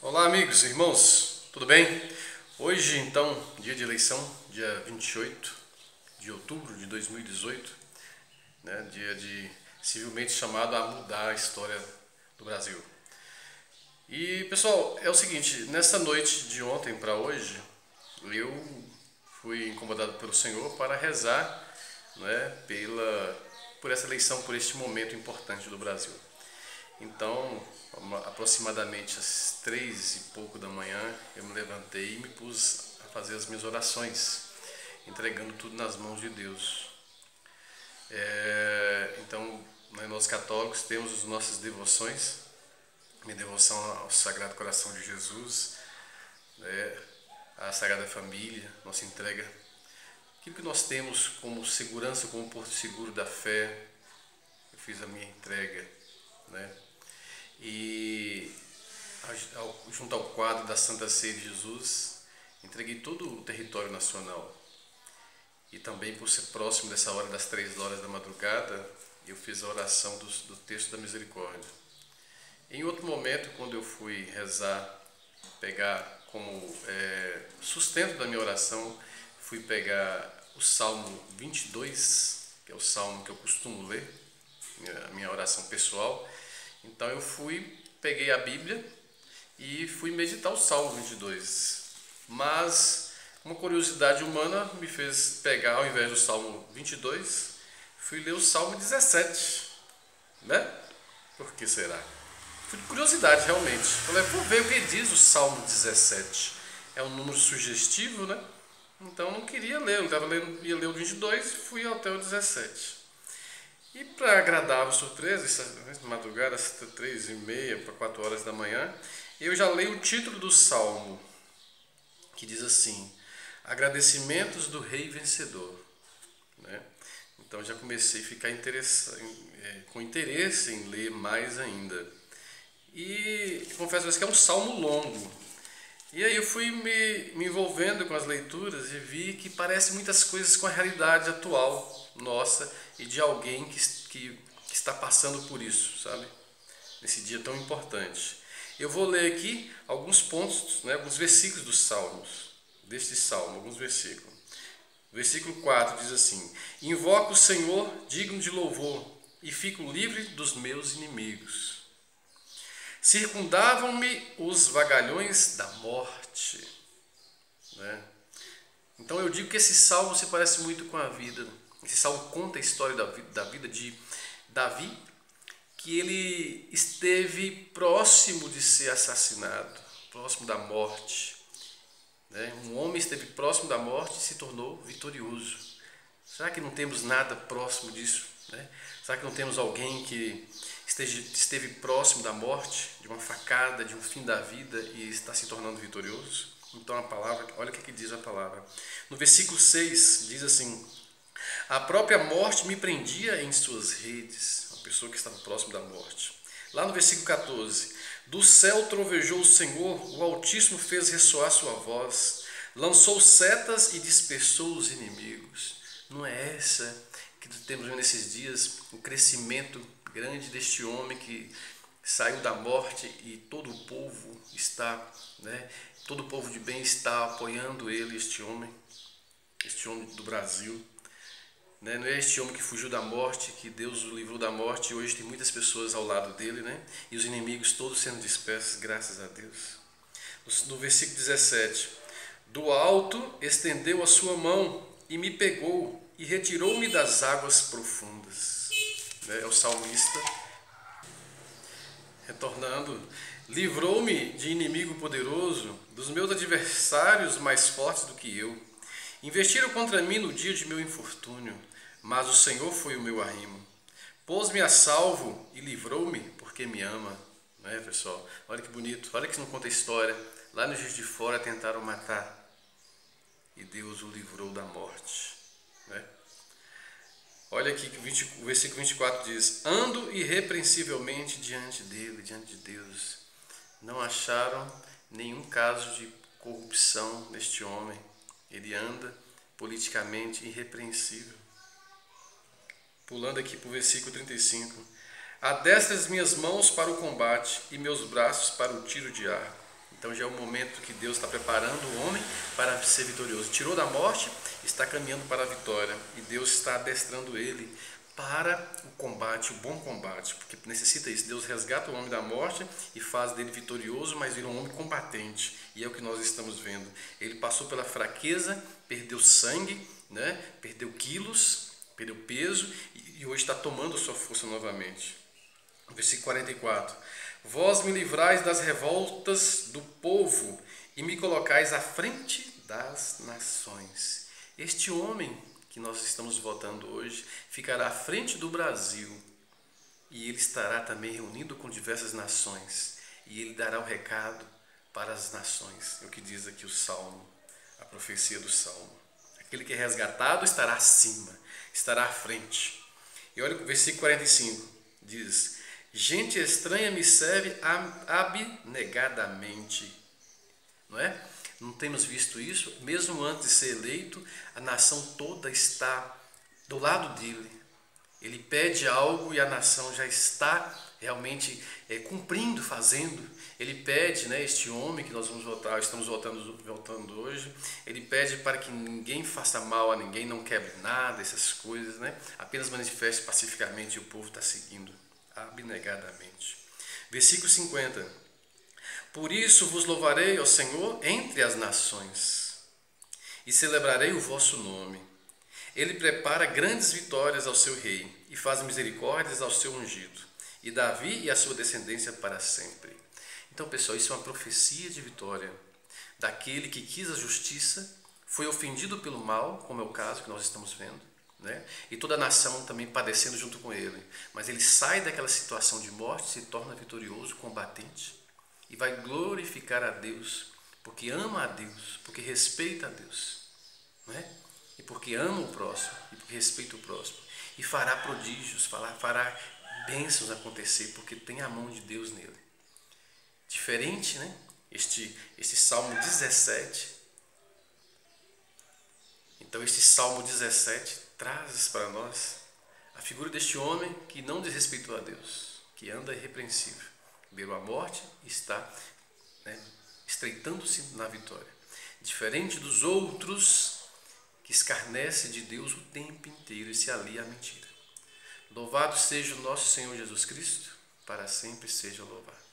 Olá amigos, irmãos, tudo bem? Hoje então, dia de eleição, dia 28 de outubro de 2018, né, dia de civilmente chamado a mudar a história do Brasil. E pessoal, é o seguinte, nessa noite de ontem para hoje, eu fui incomodado pelo Senhor para rezar, né, por essa eleição, por este momento importante do Brasil. Então, aproximadamente às 3 e pouco da manhã, eu me levantei e me pus a fazer as minhas orações, entregando tudo nas mãos de Deus. Então, nós católicos temos as nossas devoções, minha devoção ao Sagrado Coração de Jesus, né, à Sagrada Família, nossa entrega, aquilo que nós temos como segurança, como porto seguro da fé. Eu fiz a minha entrega, né? E junto ao quadro da Santa Ceia de Jesus, entreguei todo o território nacional. E também, por ser próximo dessa hora das 3 horas da madrugada, eu fiz a oração do texto da misericórdia. Em outro momento, quando eu fui rezar, pegar como sustento da minha oração, fui pegar o Salmo 22, que é o salmo que eu costumo ler, a minha oração pessoal. Então eu peguei a Bíblia e fui meditar o Salmo 22. Mas uma curiosidade humana me fez pegar, ao invés do Salmo 22, fui ler o Salmo 17, né? Por que será? Fui de curiosidade, realmente. Falei, vou ver o que diz o Salmo 17. É um número sugestivo, né? Então eu não queria ler, ia ler o 22 e fui até o 17. E para agradável surpresa, essa madrugada, às 3 e meia para 4 horas da manhã, eu já leio o título do Salmo, que diz assim: Agradecimentos do Rei Vencedor, né? Então já comecei a ficar com interesse em ler mais ainda. E confesso que é um salmo longo. E aí eu fui me envolvendo com as leituras e vi que parece muitas coisas com a realidade atual nossa e de alguém que está passando por isso, sabe? Nesse dia tão importante. Eu vou ler aqui alguns pontos, né, alguns versículos dos Salmos, deste Salmo, alguns versículos. Versículo 4 diz assim: Invoco o Senhor, digno de louvor, e fico livre dos meus inimigos. Circundavam-me os vagalhões da morte, né? Então eu digo que esse salmo se parece muito com a vida. Esse salmo conta a história da vida de Davi, que ele esteve próximo de ser assassinado, próximo da morte, né? Um homem esteve próximo da morte e se tornou vitorioso. Será que não temos nada próximo disso, né? Será que não temos alguém que esteve próximo da morte, de uma facada, de um fim da vida e está se tornando vitorioso? Então a palavra, olha o que diz a palavra. No versículo 6 diz assim: A própria morte me prendia em suas redes. Uma pessoa que estava próximo da morte. Lá no versículo 14: Do céu trovejou o Senhor, o Altíssimo fez ressoar sua voz, lançou setas e dispersou os inimigos. Não é essa que temos nesses dias, o crescimento grande deste homem que saiu da morte e todo o povo está, né? Todo o povo de bem está apoiando ele, este homem do Brasil, né? Não é este homem que fugiu da morte, que Deus o livrou da morte, e hoje tem muitas pessoas ao lado dele, né? E os inimigos todos sendo dispersos, graças a Deus. No versículo 17: Do alto estendeu a sua mão e me pegou e retirou-me das águas profundas. É o salmista retornando: Livrou-me de inimigo poderoso, dos meus adversários mais fortes do que eu. Investiram contra mim no dia de meu infortúnio, mas o Senhor foi o meu arrimo. Pôs-me a salvo e livrou-me, porque me ama. Não é, pessoal? Olha que bonito, olha que não conta a história. Lá no Juiz de Fora tentaram matar e Deus o livrou da morte, né? Olha aqui que o versículo 24 diz: Ando irrepreensivelmente diante dele, diante de Deus. Não acharam nenhum caso de corrupção neste homem. Ele anda politicamente irrepreensível. Pulando aqui para o versículo 35. Adestra as minhas mãos para o combate e meus braços para o tiro de arco. Então já é o momento que Deus está preparando o homem para ser vitorioso. Tirou da morte, está caminhando para a vitória. E Deus está adestrando ele para o combate, o bom combate, porque necessita isso. Deus resgata o homem da morte e faz dele vitorioso, mas vira um homem combatente. E é o que nós estamos vendo. Ele passou pela fraqueza, perdeu sangue, né? Perdeu quilos, perdeu peso e hoje está tomando sua força novamente. Versículo 44. Vós me livrais das revoltas do povo e me colocais à frente das nações. Este homem que nós estamos votando hoje ficará à frente do Brasil e ele estará também reunido com diversas nações e ele dará o recado para as nações. É o que diz aqui o Salmo, a profecia do Salmo. Aquele que é resgatado estará acima, estará à frente. E olha o versículo 45, diz: gente estranha me serve abnegadamente. Não é? Não temos visto isso? Mesmo antes de ser eleito, a nação toda está do lado dele. Ele pede algo e a nação já está realmente cumprindo, fazendo. Ele pede, né, este homem que nós vamos votar, estamos votando hoje, ele pede para que ninguém faça mal a ninguém, não quebre nada, essas coisas, né? Apenas manifeste pacificamente e o povo está seguindo abnegadamente. Versículo 50. Por isso vos louvarei, ó Senhor, entre as nações, e celebrarei o vosso nome. Ele prepara grandes vitórias ao seu rei, e faz misericórdias ao seu ungido, e Davi e a sua descendência para sempre. Então, pessoal, isso é uma profecia de vitória daquele que quis a justiça, foi ofendido pelo mal, como é o caso que nós estamos vendo, né? E toda a nação também padecendo junto com ele. Mas ele sai daquela situação de morte, se torna vitorioso, combatente, e vai glorificar a Deus, porque ama a Deus, porque respeita a Deus, né? E porque ama o próximo, e porque respeita o próximo. E fará prodígios, fará bênçãos acontecer, porque tem a mão de Deus nele. Diferente, né? Este Salmo 17. Então, este Salmo 17 traz para nós a figura deste homem que não desrespeitou a Deus, que anda irrepreensível, beirou a morte e está, né, estreitando-se na vitória. Diferente dos outros que escarnece de Deus o tempo inteiro e se alia à mentira. Louvado seja o nosso Senhor Jesus Cristo, para sempre seja louvado.